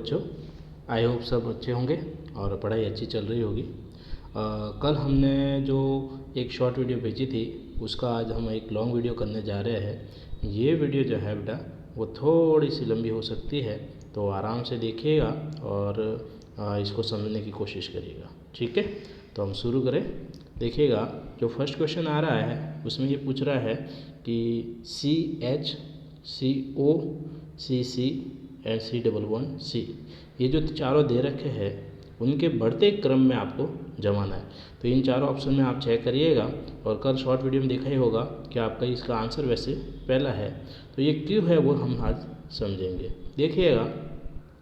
बच्चों, I hope सब अच्छे होंगे और पढ़ाई अच्छी चल रही होगी। कल हमने जो एक शॉर्ट वीडियो भेजी थी उसका आज हम एक लॉन्ग वीडियो करने जा रहे हैं। ये वीडियो जो है बेटा वो थोड़ी सी लंबी हो सकती है, तो आराम से देखिएगा और इसको समझने की कोशिश करिएगा, ठीक है। तो हम शुरू करें। देखिएगा, जो फर्स्ट क्वेश्चन आ रहा है उसमें ये पूछ रहा है कि CH CO CC and C11C, ये जो चारों दे रखे हैं उनके बढ़ते क्रम में आपको जमाना है। तो इन चारों ऑप्शन में आप चेक करिएगा और कल शॉर्ट वीडियो में देखा ही होगा कि आपका इसका आंसर वैसे पहला है। तो ये क्यों है वो हम आज समझेंगे। देखिएगा,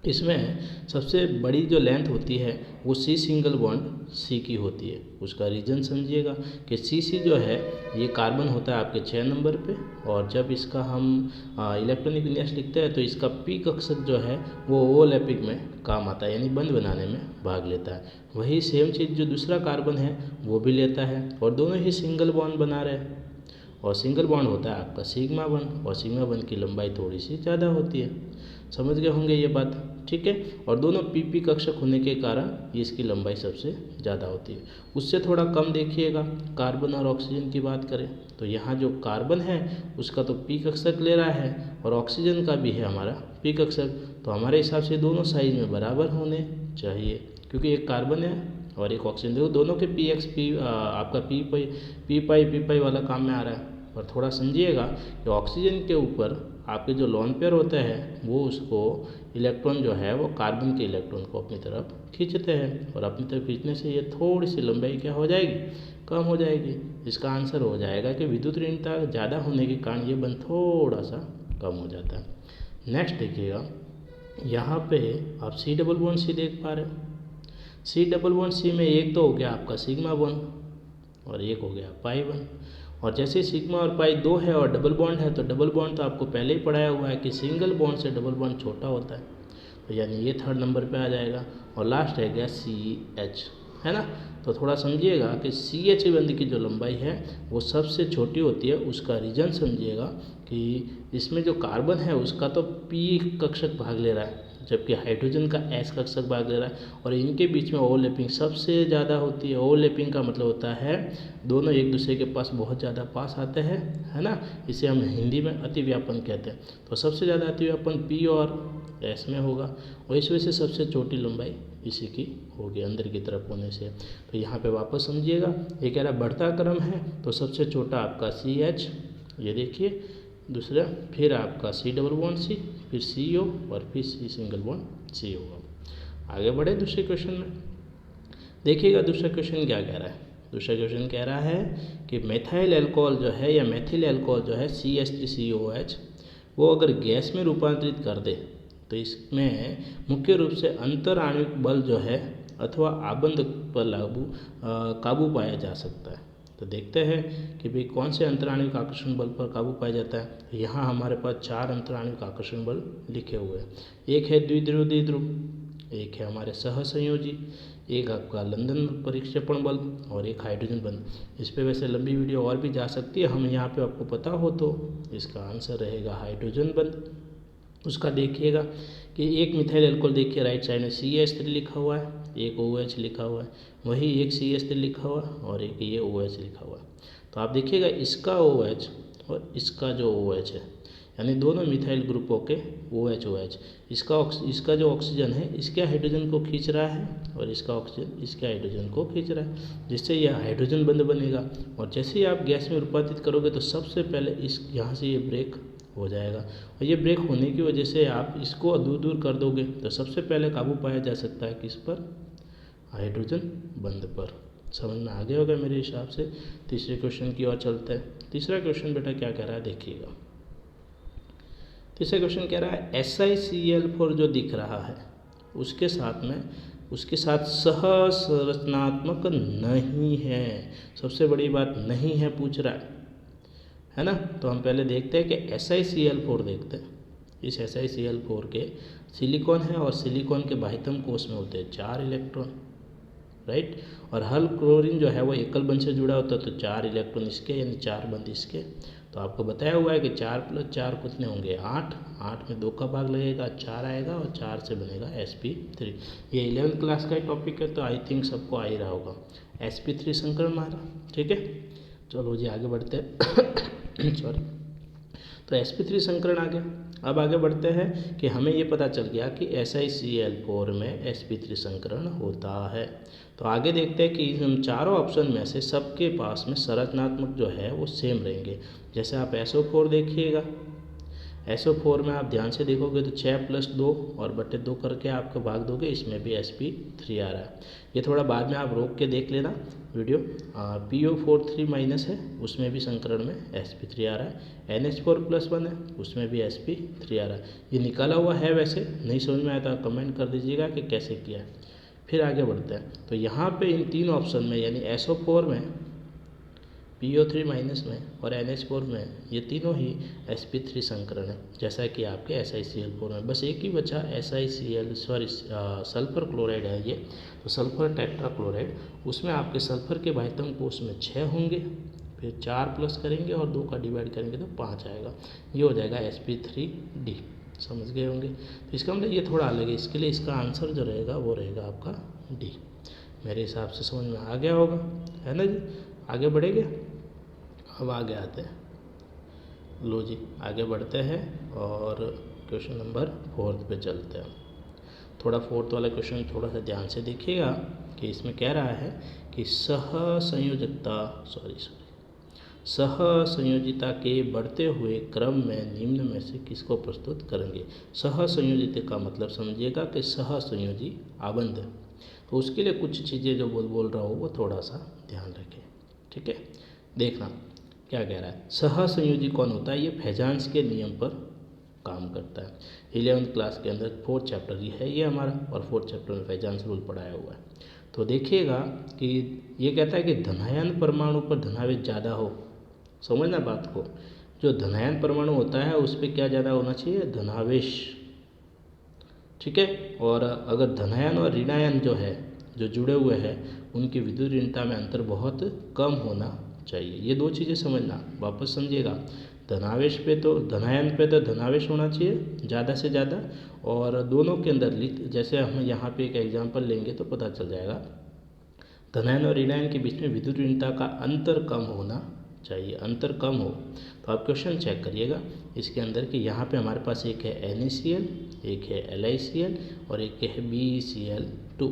इसमें सबसे बड़ी जो लेंथ होती है वो C सिंगल बॉन्ड C की होती है। उसका रीज़न समझिएगा कि CC जो है ये कार्बन होता है आपके 6 नंबर पे, और जब इसका हम इलेक्ट्रॉनिक विन्यास लिखते हैं तो इसका P कक्षक जो है वो ओवरलैपिंग में काम आता है, यानी बंध बनाने में भाग लेता है। वही सेम चीज़ जो दूसरा कार्बन है वो भी लेता है, और दोनों ही सिंगल बॉन्ड बना रहे हैं। और सिंगल बॉन्ड होता है आपका सिग्मा बॉन्ड, और सिग्मा बॉन्ड की लंबाई थोड़ी सी ज़्यादा होती है। समझ गए होंगे ये बात, ठीक है। और दोनों PP कक्षक होने के कारण इसकी लंबाई सबसे ज़्यादा होती है। उससे थोड़ा कम देखिएगा, कार्बन और ऑक्सीजन की बात करें तो यहाँ जो कार्बन है उसका तो P कक्षक ले रहा है और ऑक्सीजन का भी है हमारा P कक्षक। तो हमारे हिसाब से दोनों साइज में बराबर होने चाहिए, क्योंकि एक कार्बन है और एक ऑक्सीजन, देखो दोनों के आपका पी पाई वाला काम में आ रहा है। और थोड़ा समझिएगा कि ऑक्सीजन के ऊपर आपके जो लोन पेयर होते हैं वो उसको इलेक्ट्रॉन जो है वो कार्बन के इलेक्ट्रॉन को अपनी तरफ खींचते हैं, और अपनी तरफ खींचने से ये थोड़ी सी लंबाई क्या हो जाएगी, कम हो जाएगी। इसका आंसर हो जाएगा कि विद्युत ऋणता ज़्यादा होने के कारण ये बंध थोड़ा सा कम हो जाता है। नेक्स्ट देखिएगा, यहाँ पे आप C देख पा रहे हो। C में एक तो हो गया आपका सिग्मा बॉन्ड और एक हो गया पाई बॉन्ड। और जैसे सिग्मा और पाई दो है और डबल बॉन्ड है, तो डबल बॉन्ड तो आपको पहले ही पढ़ाया हुआ है कि सिंगल बॉन्ड से डबल बॉन्ड छोटा होता है, तो यानी ये थर्ड नंबर पे आ जाएगा। और लास्ट है गया CH, है ना। तो थोड़ा समझिएगा कि CH बंध की जो लंबाई है वो सबसे छोटी होती है। उसका रीज़न समझिएगा कि इसमें जो कार्बन है उसका तो P कक्षक भाग ले रहा है, जबकि हाइड्रोजन का S कक्षक भाग ले रहा है, और इनके बीच में ओवरलैपिंग सबसे ज़्यादा होती है। ओवरलैपिंग का मतलब होता है दोनों एक दूसरे के पास बहुत ज़्यादा पास आते हैं, है ना। इसे हम हिंदी में अतिव्यापन कहते हैं। तो सबसे ज़्यादा अतिव्यापन P और S में होगा, और इस वजह से सबसे छोटी लंबाई इसी की होगी अंदर की तरफ होने से। तो यहाँ पे वापस समझिएगा, ये कह रहा बढ़ता क्रम है तो सबसे छोटा आपका CH, ये देखिए, दूसरा फिर आपका C, फिर CO और फिर C सिंगल बॉन्ड C होगा। आगे बढ़े दूसरे क्वेश्चन में। देखिएगा दूसरा क्वेश्चन क्या कह रहा है। दूसरा क्वेश्चन कह रहा है कि मेथाइल अल्कोहल जो है या मेथिल अल्कोहल जो है CH3COOH वो अगर गैस में रूपांतरित कर दे तो इसमें मुख्य रूप से अंतर आणविक बल जो है अथवा आबंध पर काबू पाया जा सकता है। तो देखते हैं कि भाई कौन से अंतराणविक आकर्षण बल पर काबू पाया जाता है। यहाँ हमारे पास 4 अंतराणविक आकर्षण बल लिखे हुए हैं। एक है द्विध्रुव, एक है हमारे सहसंयोजी, एक आपका लंदन परिक्षेपण बल, और एक हाइड्रोजन बंध। इस पे वैसे लंबी वीडियो और भी जा सकती है, हम यहाँ पे आपको पता हो तो इसका आंसर रहेगा हाइड्रोजन बंध। उसका देखिएगा कि एक मिथाइल अल्कोहल देखिए राइट साइड में CH3 लिखा हुआ है, एक OH लिखा हुआ है, वही एक CH3 लिखा हुआ है और एक ये OH लिखा हुआ है। तो आप देखिएगा इसका OH और इसका जो OH है, यानी दोनों मिथाइल ग्रुपों के OH इसका जो ऑक्सीजन है इसके हाइड्रोजन को खींच रहा है, और इसका ऑक्सीजन इसके हाइड्रोजन को खींच रहा है, जिससे यह हाइड्रोजन बंध बनेगा। और जैसे ही आप गैस में रूपांतरित करोगे तो सबसे पहले इस यहाँ से ये ब्रेक हो जाएगा, और ये ब्रेक होने की वजह से आप इसको दूर कर दोगे तो सबसे पहले काबू पाया जा सकता है किस पर, हाइड्रोजन बंध पर। समझ में आ गया होगा मेरे हिसाब से। तीसरे क्वेश्चन की ओर चलते हैं। तीसरा क्वेश्चन बेटा क्या कह रहा है देखिएगा। तीसरा क्वेश्चन कह रहा है SiCl4 जो दिख रहा है उसके साथ सहसंरचनात्मक नहीं है। सबसे बड़ी बात नहीं है पूछ रहा है ना। तो हम पहले देखते हैं कि SiCl4 देखते हैं। इस SiCl4 के सिलिकॉन है, और सिलिकॉन के बाह्यतम कोष में होते हैं 4 इलेक्ट्रॉन, राइट। और हर क्लोरीन जो है वो एकल बंध से जुड़ा होता है, तो 4 इलेक्ट्रॉन इसके यानी 4 बंध इसके। तो आपको बताया हुआ है कि 4 + 4 कितने होंगे 8, 8 में 2 का भाग लगेगा 4 आएगा और 4 से बनेगा sp3। ये 11th क्लास का ही टॉपिक है, तो आई थिंक सबको आ ही रहा होगा sp3 संकरण हमारा, ठीक है। चलो जी आगे बढ़ते हैं सॉरी। तो sp3 संकरण आ गया। अब आगे बढ़ते हैं कि हमें ये पता चल गया कि SiCl4 में sp3 संकरण होता है। तो आगे देखते हैं कि इन चारों ऑप्शन में से सबके पास में संरचनात्मक जो है वो सेम रहेंगे। जैसे आप SO4 देखिएगा, SO4 में आप ध्यान से देखोगे तो 6 + 2 और बटे 2 करके आपको भाग दोगे, इसमें भी sp3 आ रहा है। ये थोड़ा बाद में आप रोक के देख लेना वीडियो। PO43 माइनस है, उसमें भी संकरण में sp3 आ रहा है। NH4+1 है, उसमें भी sp3 आ रहा है। ये निकाला हुआ है, वैसे नहीं समझ में आया तो कमेंट कर दीजिएगा कि कैसे किया है। फिर आगे बढ़ते हैं। तो यहाँ पे इन 3 ऑप्शन में यानी SO4 में, PO3 माइनस में और NH4 में, ये तीनों ही sp3 संकरण है, जैसा कि आपके SiCl4 में। बस एक ही बचा सल्फर क्लोराइड है ये, तो सल्फर टेट्राक्लोराइड, उसमें आपके सल्फर के भाइतम कोश में 6 होंगे, फिर 4 प्लस करेंगे और 2 का डिवाइड करेंगे तो 5 आएगा। ये हो जाएगा sp3D, समझ गए होंगे। तो इसका मतलब ये थोड़ा अलग है, इसके लिए इसका आंसर जो रहेगा वो रहेगा आपका डी। मेरे हिसाब से समझ में आ गया होगा, है ना जी। आगे बढ़ेंगे, अब आगे आते हैं। लो जी आगे बढ़ते हैं और क्वेश्चन नंबर 4 पे चलते हैं। थोड़ा 4th वाला क्वेश्चन थोड़ा सा ध्यान से देखिएगा कि इसमें कह रहा है कि सहसंयोजिता के बढ़ते हुए क्रम में निम्न में से किसको प्रस्तुत करेंगे। सहसंयोजित का मतलब समझिएगा कि सहसंयोजी आबंध, तो उसके लिए कुछ चीज़ें जो बोल रहा हूँ वो थोड़ा सा ध्यान रखें, ठीक है। देखना क्या कह रहा है। सहसंयोजी कौन होता है, ये फैजांस के नियम पर काम करता है। 11th क्लास के अंदर 4th चैप्टर ही है ये हमारा, और 4th चैप्टर में फैजांस रूल पढ़ाया हुआ है। तो देखिएगा कि ये कहता है कि धनायन परमाणु पर धनावेश ज़्यादा हो। समझना बात को, जो धनायन परमाणु होता है उस पर क्या ज़्यादा होना चाहिए, धनावेश, ठीक है। और अगर धनायन और ऋणायन जो है जो जुड़े हुए हैं उनकी विद्युत ऋणता में अंतर बहुत कम होना चाहिए। ये 2 चीज़ें समझना, वापस समझिएगा। धनावेश पे तो धनायन पे तो धनावेश होना चाहिए ज़्यादा से ज़्यादा, और दोनों के अंदर जैसे हम यहाँ पे एक एग्जांपल लेंगे तो पता चल जाएगा। धनायन और ऋणायन के बीच में विद्युत ऋणता का अंतर कम होना चाहिए, अंतर कम हो। तो आप क्वेश्चन चेक करिएगा इसके अंदर कि यहाँ पे हमारे पास एक है NaCl, एक है LiCl और एक है BeCl2।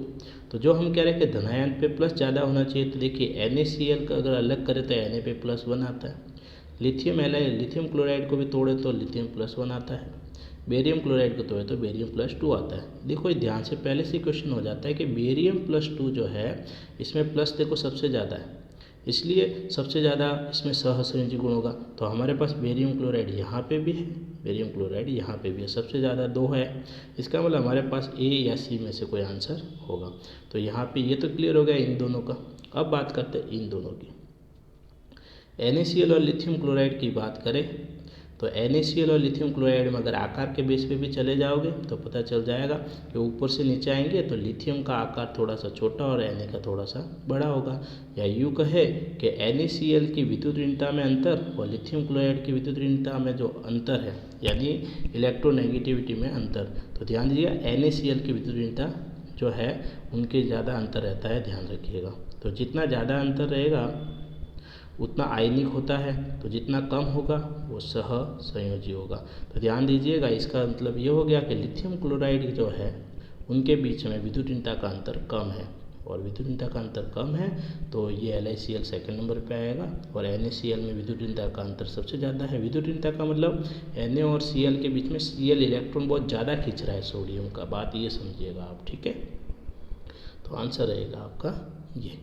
तो जो हम कह रहे हैं कि धनायन पे प्लस ज़्यादा होना चाहिए, तो देखिए NaCl का अगर अलग करें तो Na पे +1 आता है। लिथियम क्लोराइड को भी तोड़े तो लिथियम +1 आता है। बेरियम क्लोराइड को तोड़े तो बेरियम +2 आता है। देखो ध्यान से पहले से क्वेश्चन हो जाता है कि बेरियम +2 जो है इसमें प्लस देखो सबसे ज़्यादा है, इसलिए सबसे ज़्यादा इसमें सहसंयोजी गुण होगा। तो हमारे पास बेरियम क्लोराइड यहाँ पे भी है, बेरियम क्लोराइड यहाँ पे भी है, सबसे ज़्यादा 2 है। इसका मतलब हमारे पास A या C में से कोई आंसर होगा। तो यहाँ पे ये तो क्लियर हो गया इन दोनों का। अब बात करते हैं इन दोनों की। NaCl और लिथियम क्लोराइड की बात करें तो NaCl और लिथियम क्लोराइड में अगर आकार के बेस पे भी चले जाओगे तो पता चल जाएगा कि ऊपर से नीचे आएंगे तो लिथियम का आकार थोड़ा सा छोटा और Na का थोड़ा सा बड़ा होगा। या यूँ कहे कि NaCl की विद्युत ऋणता में अंतर और लिथियम क्लोराइड की विद्युत ऋणता में जो अंतर है यानी इलेक्ट्रोनेगेटिविटी में अंतर, तो ध्यान दीजिए NaCl की विद्युत ऋणता जो है उनके ज़्यादा अंतर रहता है, ध्यान रखिएगा। तो जितना ज़्यादा अंतर रहेगा उतना आयनिक होता है, तो जितना कम होगा वो सहसंयोजी होगा। तो ध्यान दीजिएगा, इसका मतलब ये हो गया कि लिथियम क्लोराइड जो है उनके बीच में विद्युत ऋणता का अंतर कम है, और विद्युत ऋणता का अंतर कम है तो ये LiCl सेकंड नंबर पे आएगा, और NaCl में विद्युत ऋणता का अंतर सबसे ज़्यादा है। विद्युत ऋणता का मतलब Na और Cl के बीच में Cl इलेक्ट्रॉन बहुत ज़्यादा खींच रहा है सोडियम का, बात ये समझिएगा आप, ठीक है। तो आंसर रहेगा आपका ये।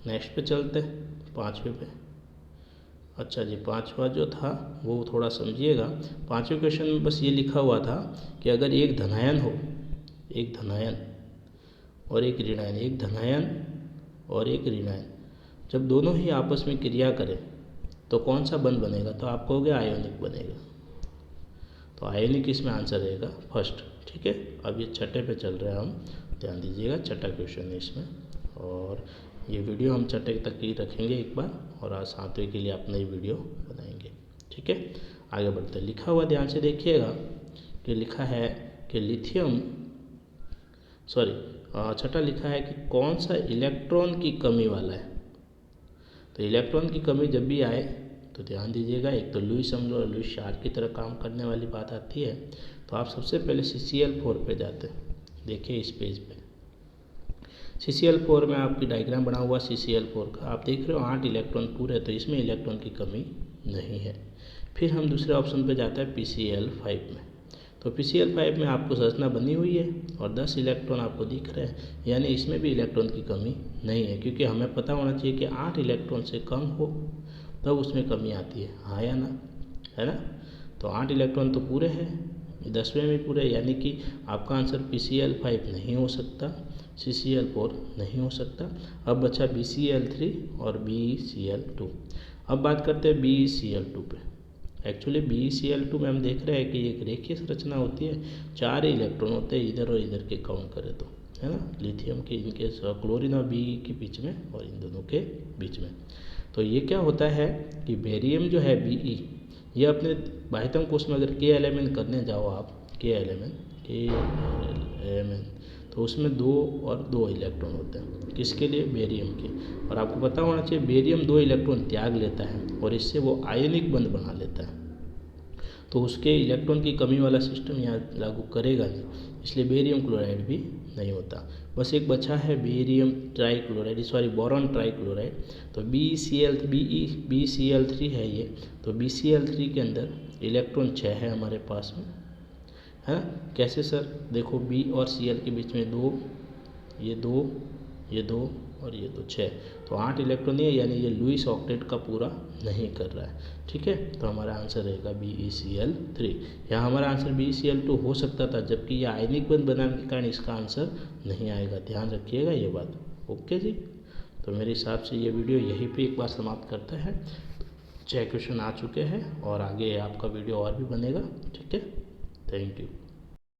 नेक्स्ट पे चलते हैं 5वें पे। अच्छा जी 5वां जो था वो थोड़ा समझिएगा। 5वें क्वेश्चन में बस ये लिखा हुआ था कि अगर एक धनायन हो, एक धनायन और एक ऋणायन, एक धनायन और एक ऋणायन, जब दोनों ही आपस में क्रिया करें तो कौन सा बंध बनेगा, तो आप कहोगे आयोनिक बनेगा। तो आयोनिक इसमें आंसर रहेगा फर्स्ट, ठीक है। अब ये छठे पे चल रहा है, हम ध्यान दीजिएगा, छठा क्वेश्चन है इसमें। और ये वीडियो हम छठे तक ही रखेंगे एक बार, और आज 7वें के लिए अपना ही वीडियो बनाएंगे। ठीक है, आगे बढ़ते हैं। लिखा हुआ ध्यान से देखिएगा कि लिखा है कि लिथियम छठा लिखा है कि कौन सा इलेक्ट्रॉन की कमी वाला है। तो इलेक्ट्रॉन की कमी जब भी आए तो ध्यान दीजिएगा, एक तो लुईस अम्ल और लुईस चार्ट की तरह काम करने वाली बात आती है। तो आप सबसे पहले CCl4 पे जाते हैं। देखिए इस पेज पे CCl4 में आपकी डायग्राम बना हुआ CCl4 का, आप देख रहे हो 8 इलेक्ट्रॉन पूरे, तो इसमें इलेक्ट्रॉन की कमी नहीं है। फिर हम दूसरे ऑप्शन पे जाते हैं PCl5 में। तो PCl5 में आपको संरचना बनी हुई है और 10 इलेक्ट्रॉन आपको दिख रहे हैं, यानी इसमें भी इलेक्ट्रॉन की कमी नहीं है, क्योंकि हमें पता होना चाहिए कि 8 इलेक्ट्रॉन से कम हो तब उसमें कमी आती है, हाँ या ना, है ना। तो 8 इलेक्ट्रॉन तो पूरे हैं, 10वें में पूरे, यानी कि आपका आंसर PCl5 नहीं हो सकता, CCl4 नहीं हो सकता। अब बचा BCl3 और BeCl2। अब बात करते हैं BeCl2 पे। एक्चुअली BeCl2 में हम देख रहे हैं कि एक रेखीय संरचना होती है, 4 इलेक्ट्रॉन होते हैं इधर और इधर के काउंट करें तो, है ना, लिथियम के, इनके क्लोरीन और Be के बीच में और इन दोनों के बीच में। तो ये क्या होता है कि बेरियम जो है Be, ये अपने बाह्यतम कोश में अगर K करने जाओ आप, K तो उसमें 2 और 2 इलेक्ट्रॉन होते हैं, किसके लिए, बेरियम के। और आपको पता होना चाहिए बेरियम 2 इलेक्ट्रॉन त्याग लेता है और इससे वो आयनिक बंध बना लेता है, तो उसके इलेक्ट्रॉन की कमी वाला सिस्टम यहाँ लागू करेगा नहीं, इसलिए बेरियम क्लोराइड भी नहीं होता। बस एक बचा है बोरॉन ट्राइक्लोराइड। तो BeCl3 है ये। तो BeCl3 के अंदर इलेक्ट्रॉन 6 है हमारे पास में, है ना। कैसे सर, देखो B और Cl के बीच में 2, ये 2, ये 2 और ये 2, 6, तो 8 इलेक्ट्रॉन है, यानी ये लुईस ऑक्टेट का पूरा नहीं कर रहा है। ठीक है, तो हमारा आंसर रहेगा BeCl3। यहाँ हमारा आंसर BeCl2 हो सकता था, जबकि ये आयनिक बंध बनाने के कारण इसका आंसर नहीं आएगा, ध्यान रखिएगा ये बात। ओके जी, तो मेरे हिसाब से ये वीडियो यहीं पे एक बार समाप्त करता है। 6 क्वेश्चन आ चुके हैं और आगे आपका वीडियो और भी बनेगा। ठीक है, थैंक यू।